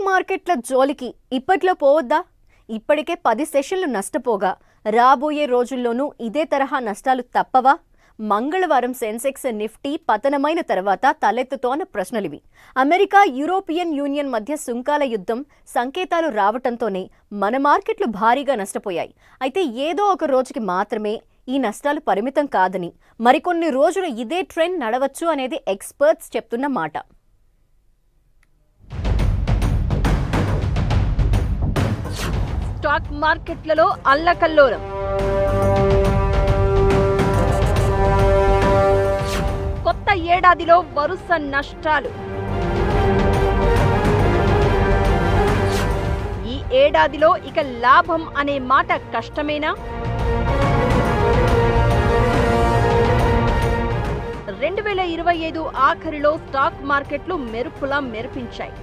Stock మార్కెట్ల జోలికి ఇప్పట్లో పోవద్దా? ఇప్పటికే 10 సెషన్లు నష్టపోగా రాబోయే రోజుల్లోనూ ఇదే తరహా నష్టాలు తప్పవా? మంగళవారం సెన్సెక్స్ నిఫ్టీ పతనమైన తర్వాత తలెత్తుతోన్న ప్రశ్నలివి. అమెరికా యూరోపియన్ యూనియన్ మధ్య సుంకాల యుద్ధం సంకేతాలు రావటంతోనే మన మార్కెట్లు భారీగా నష్టపోయాయి. అయితే ఏదో ఒక రోజుకి మాత్రమే ఈ నష్టాలు పరిమితం కాదని, మరికొన్ని రోజులు ఇదే ట్రెండ్ నడవచ్చు అనేది ఎక్స్పర్ట్స్ చెప్తున్న మాట. స్టాక్ మార్కెట్లలో అల్లకల్లోలం. కొత్త ఏడాదిలో వరుస నష్టాలు. ఈ ఏడాదిలో ఇక లాభం అనే మాట కష్టమేనా? 2025 ఆఖరిలో స్టాక్ మార్కెట్లు మెరుపులా మెరిపించాయి.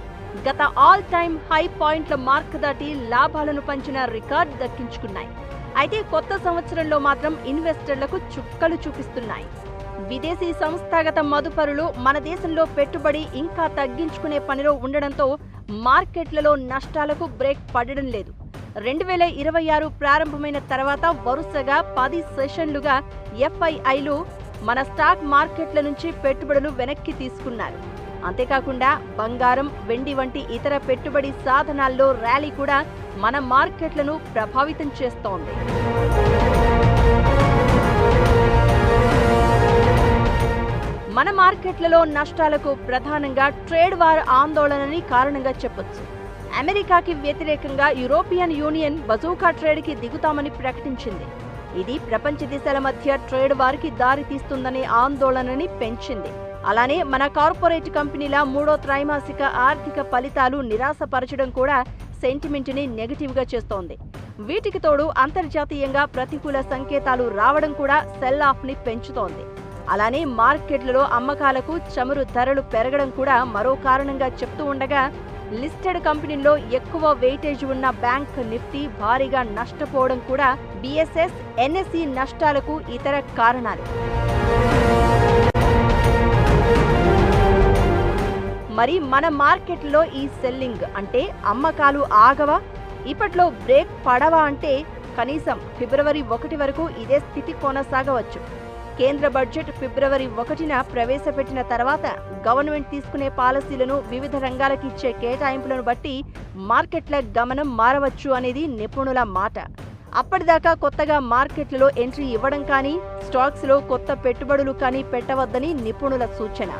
గత ఆల్ టైమ్ హై పాయింట్ల మార్క్ దాటి లాభాలను పంచిన రికార్డ్ దక్కించుకున్నాయి. అయితే కొత్త సంవత్సరంలో మాత్రం ఇన్వెస్టర్లకు చుక్కలు చూపిస్తున్నాయి. విదేశీ సంస్థాగత మదుపరులు మన దేశంలో పెట్టుబడి ఇంకా తగ్గించుకునే పనిలో ఉండడంతో మార్కెట్లలో నష్టాలకు బ్రేక్ పడడం లేదు. 2026 ప్రారంభమైన తర్వాత వరుసగా 10 సెషన్లుగా ఎఫ్ఐఐలు మన స్టాక్ మార్కెట్ల నుంచి పెట్టుబడులు వెనక్కి తీసుకున్నారు. అంతేకాకుండా బంగారం, వెండి వంటి ఇతర పెట్టుబడి సాధనాల్లో ర్యాలీ కూడా మన మార్కెట్లను ప్రభావితం చేస్తోంది. మన మార్కెట్లలో నష్టాలకు ప్రధానంగా ట్రేడ్ వార్ ఆందోళనని కారణంగా చెప్పొచ్చు. అమెరికాకి వ్యతిరేకంగా యూరోపియన్ యూనియన్ బజూకా ట్రేడ్కి దిగుతామని ప్రకటించింది. ఇది ప్రపంచ దేశాల మధ్య ట్రేడ్ వార్కి దారి తీస్తుందనే ఆందోళనని పెంచింది. అలానే మన కార్పొరేట్ కంపెనీల 3వ త్రైమాసిక ఆర్థిక ఫలితాలు నిరాశపరచడం కూడా సెంటిమెంట్ని నెగటివ్గా చేస్తోంది. వీటికి తోడు అంతర్జాతీయంగా ప్రతికూల సంకేతాలు రావడం కూడా సెల్ ఆఫ్ని పెంచుతోంది. అలానే మార్కెట్లలో అమ్మకాలకు చమురు ధరలు పెరగడం కూడా మరో కారణంగా చెప్తూ ఉండగా, లిస్టెడ్ కంపెనీల్లో ఎక్కువ వెయిటేజ్ ఉన్న బ్యాంక్ నిఫ్టీ భారీగా నష్టపోవడం కూడా బిఎస్ఎస్, ఎన్ఎస్ఈ నష్టాలకు ఇతర కారణాలు. మరి మన మార్కెట్లో ఈ సెల్లింగ్ అంటే అమ్మకాలు ఆగవా? ఇప్పట్లో బ్రేక్ పడవా అంటే కనీసం ఫిబ్రవరి 1 వరకు ఇదే స్థితి కొనసాగవచ్చు. కేంద్ర బడ్జెట్ ఫిబ్రవరి 1న ప్రవేశపెట్టిన తర్వాత గవర్నమెంట్ తీసుకునే పాలసీలను వివిధ రంగాలకు ఇచ్చే కేటాయింపులను బట్టి మార్కెట్ల గమనం మారవచ్చు అనేది నిపుణుల మాట. అప్పటిదాకా కొత్తగా మార్కెట్లలో ఎంట్రీ ఇవ్వడం కానీ, స్టాక్స్లో కొత్త పెట్టుబడులు కానీ పెట్టవద్దని నిపుణుల సూచన.